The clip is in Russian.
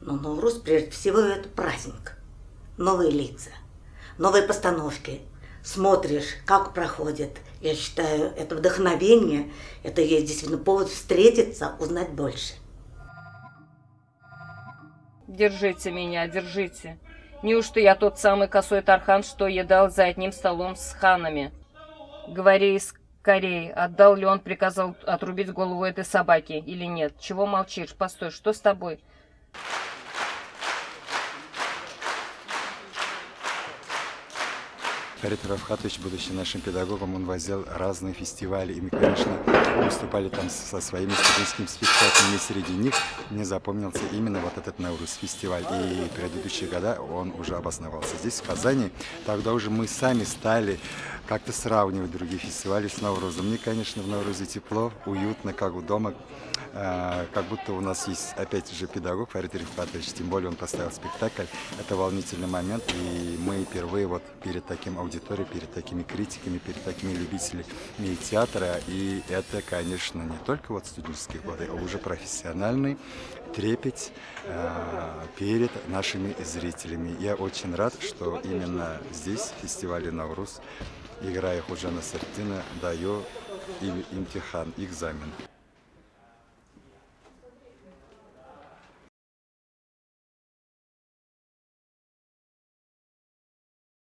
Но Наурuz, прежде всего, это праздник. Новые лица, новые постановки. Смотришь, как проходит. Я считаю, это вдохновение, это есть действительно повод встретиться, узнать больше. Держите меня, держите. Неужто я тот самый косой тархан, что едал за одним столом с ханами? Говори скорей, отдал ли он приказ отрубить голову этой собаки или нет? Чего молчишь? Постой, что с тобой? Фарид Рафхатович, будучи нашим педагогом, он возил разные фестивали, и мы, конечно, выступали там со своими студенческими спектаклями. Среди них мне запомнился именно вот этот Наурuz фестиваль, и предыдущие года он уже обосновался здесь, в Казани. Тогда уже мы сами стали как-то сравнивать другие фестивали с Наурузом. Мне, конечно, в Nauruзе тепло, уютно, как у дома, как будто у нас есть, опять же, педагог Фарид Рафхатович, тем более он поставил спектакль. Это волнительный момент, и мы впервые вот перед таким аудиторией, перед такими критиками, перед такими любителями театра, и это, конечно, не только вот студенческие годы, а уже профессиональный трепет перед нашими зрителями. Я очень рад, что именно здесь, в фестивале Наурuz, играя Ходжа Насреддина, даю им имтихан, экзамен.